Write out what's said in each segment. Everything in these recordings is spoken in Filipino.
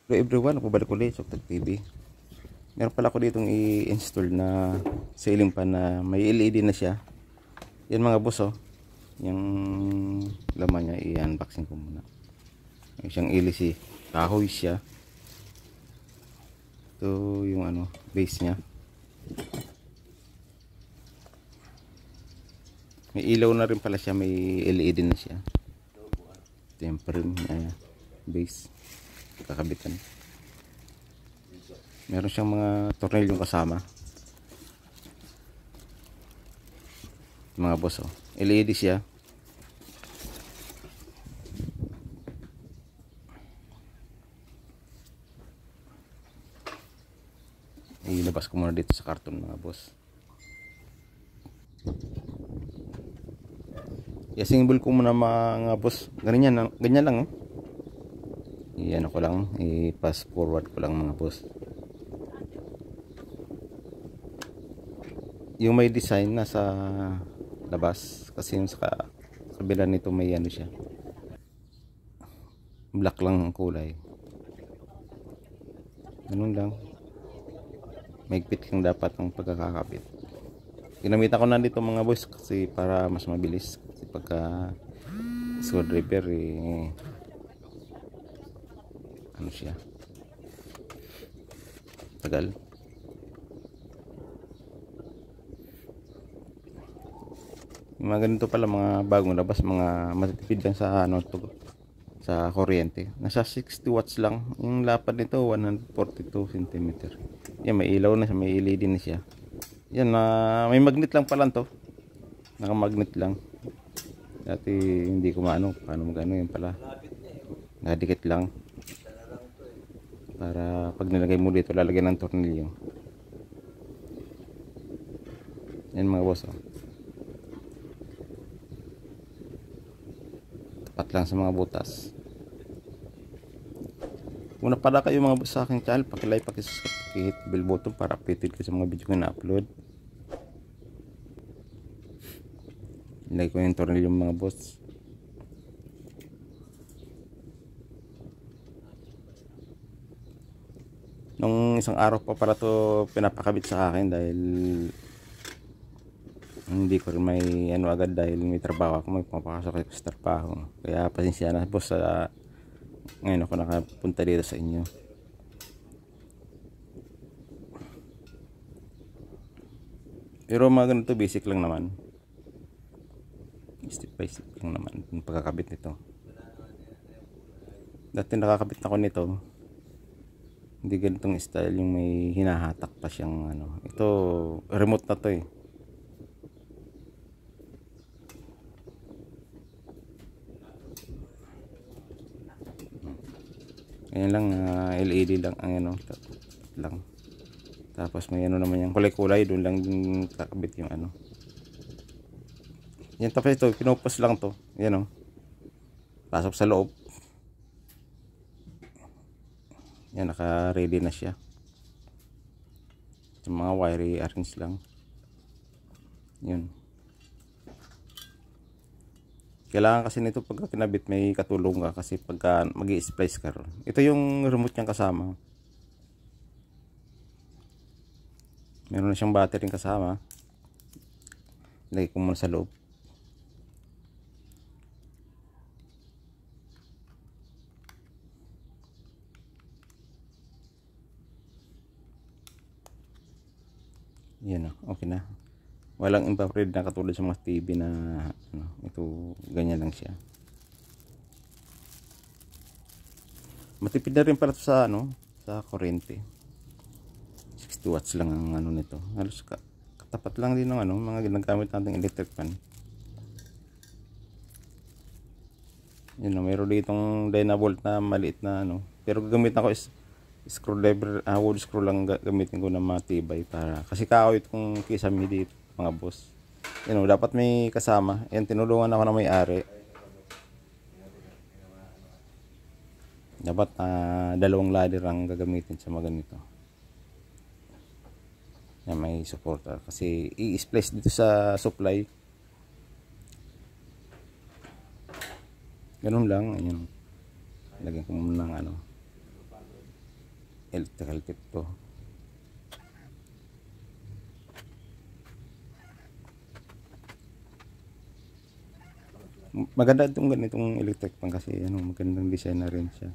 Hello everyone, pabalik ulit sa Octag TV. Meron pala ko ditong i-install na ceiling fan na may LED na siya. Yan mga boss, oh. Yung laman niya, i-unboxing ko muna. Yung siyang LC, kahoy siya. Ito yung base niya. May ilaw na rin pala siya, may LED na siya. Ito yung frame niya, base. Kakabitan. Meron siyang mga tornilyong kasama. Mga boss, oh. LED siya. Ilabas ko muna dito sa karton mga boss. I-assemble ko muna mga boss. Ganyan lang, oh. Iyan ko lang, i-pass forward ko lang mga boss. Yung may design nasa labas kasi yung sa kabila nito may siya. Black lang ang kulay. Ganun lang. Maigpit lang dapat ang pagkakakabit. Ginamitan ko na dito mga boss kasi para mas mabilis. Kasi pagka screwdriver siya, tagal. Yung mga ganito pala, mga bagong labas, mga matitipid lang sa sa kuryente. Nasa 60 watts lang. Yung lapad nito 142 cm. Yan, may ilaw na siya, may LED na siya. Yan, may magnet lang pala to. Naka-magnet lang. Dati hindi ko paano magano, yan pala. Nakadikit lang. Para pag nilagay mo dito, lalagyan ng tornilyo. Yan mga boss, oh. Tapat lang sa mga butas. Una pala kayo mga boss sa aking channel, paki-like, paki-subscribe, paki-hit bell button para updated ko sa mga video ko na upload. Nilagay ko yung tornilyo mga boss. Nung isang araw pa para to pinapakabit sa akin dahil hindi ko rin may agad dahil may trabaho ako, may pumapasok ako sa trabaho. Kaya pasensya na boss sa ngayon ako nakapunta dito sa inyo. Pero mga ganito basic lang naman. Step by step lang naman yung pagkakabit nito. Dati nakakabit ako nito. Hindi ganitong style yung may hinahatak pa siyang ito remote na to eh. Ayan lang, LED lang ang lang. Tapos may naman yung kulay-kulay, doon lang din kakabit yung Yan, tapos ito pinupos lang to. Yan, oh. Pasok sa loob. Yan, naka-ready na siya. Yung mga wire i-arrange lang. Yun. Kailangan kasi nito pagka kinabit may katulong ka kasi pagka magi-splice ka ron. Ito yung remote niyang kasama. Meron na siyang battery kasama. Lagay ko muna sa loob. Yan, okay na. Walang infrared na katulad sa mga TV na ito ganyan lang siya. Matipid na rin para sa sa kuryente. 60 watts lang ang nito. Halos katapat lang din ng mga ginagamit nating electric fan. Yun, mayroon ditong Dynavolt na maliit na pero gagamitin ko is screwdriver, wood screw lang gamitin ko na matibay para kasi kahoy itong kisame dito mga boss. Dapat may kasama. Yan, tinulungan ako ng may-ari. Dapat dalawang ladder ang gagamitin sa mga ganito. Yan, may supporter kasi i-splice dito sa supply. Ganun lang. Ayun. Lagyan ko muna ng electrical tip to. Maganda itong ganitong electric pan kasi ano, magandang design na rin siya.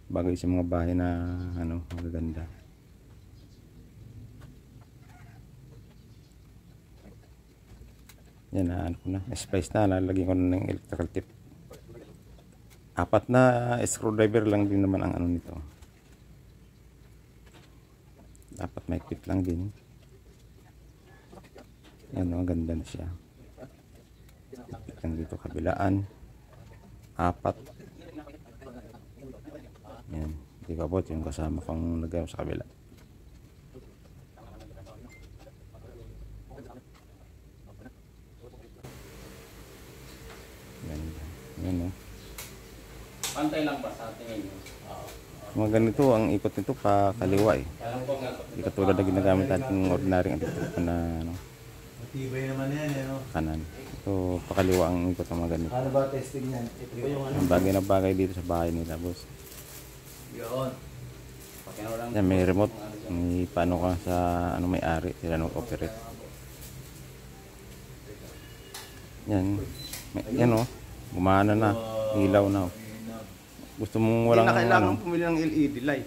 Bagay sa mga bahay na ano, magaganda. Yan na ano ko na, spice na, lalagyan ko na ng electrical tip. 4 na screwdriver lang din naman ang ano nito. Dapat may fit lang din. Yan, maganda na siya. Lang dito kabilaan 4. Yan, di ba po yung kasama kong lagay sa kabila. Yan, yan o. Pantay lang ba sa tingin nyo? Mga ganito ang ikot nito pa kaliwa eh. Hindi katulad na ginagamit natin ng ordinaryong electric pan na ano, Matibay naman yan, no? kanan. Ito pakaliwa ang ikot ng mga ganito. Ano ba testing yan? Ito po yung ano? Ang bagay na bagay dito sa bahay nila, boss. Yun. Yan, may remote. May paano ka sa ano, may ari. Sila nag-operate. Yan. Yan o. Gumana na. Ilaw na. Gusto mong walang Hindi na kailangan ano, pumili ng LED light.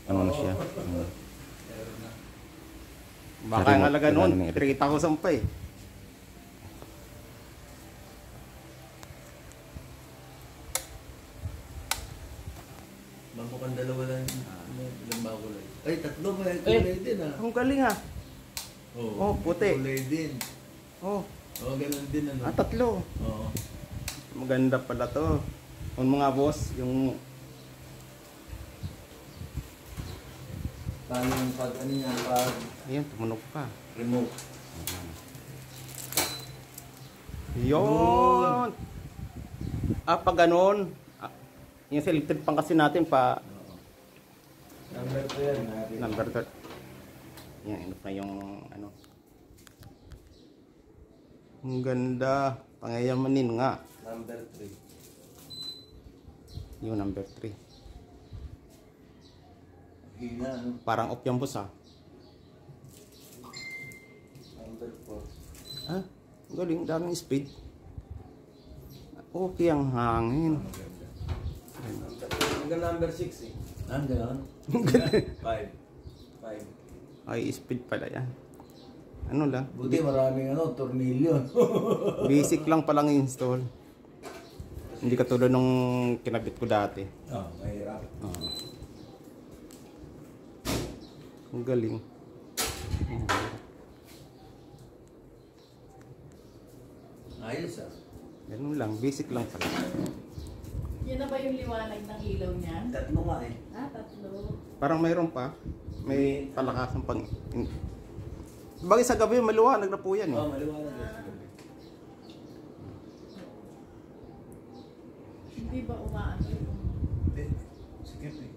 ano na siya. Baka ang halaga noon, 3,000 pa eh. Mukhang dalawa lang. Ilang ba kulay? Ay, tatlo ba? Kulay din ah. Ang galing ha. Oh, puti. Kulay din. Oh, Oo, ganun din ano. 3. Oo. Maganda pala to. Yung mga boss, yung Paano yung pag ano yan? Pag ayun, tumunog pa. remote. Yun. Pag ganun, yung sa electric pan kasi natin pa Number 2 yan. number 3. Yan, ito pa yung ano. Ang ganda. Pangayamanin nga. Number 3. Yung number 3. Hina, ano? Parang off yung boss ha. Number 4. Ah, galing, daming speed. Okay ang hangin. Hanggang number 6 eh. Ah, gano'n? 5. 5. High speed pala yan. Ano lang, Buti maraming ano, tornilyo. basic lang palang install. Hindi katulad nung kinabit ko dati. Mahirap. Ang galing. Ayos ah. Ganun lang, basic lang pala. Yan na ba yung liwanag ng ilaw niya? Tatlo nga eh. 3. Parang mayroon pa. May palakasan pang... Bagay sa gabi, maliwanag na po yan eh. Oo, maliwanag eh. Hindi ba umaano yung... Hindi. Sikip eh.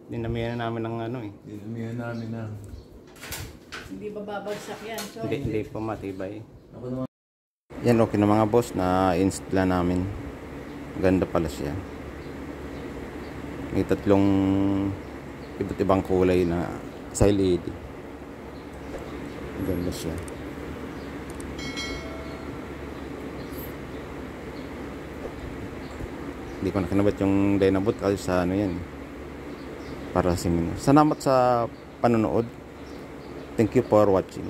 Dinamihan na namin ng ano eh. Dinamihan namin na. Hindi ba babagsak yan? So, Hindi pa matibay. Ako naman. Yan, okay na mga boss, na install namin. Ganda pala siya. May 3 iba't ibang kulay na sa LED. Ganda siya. Hindi ko na kinabit yung Dynabot kasi sa ano yan. Para sa salamat sa panonood. Thank you for watching.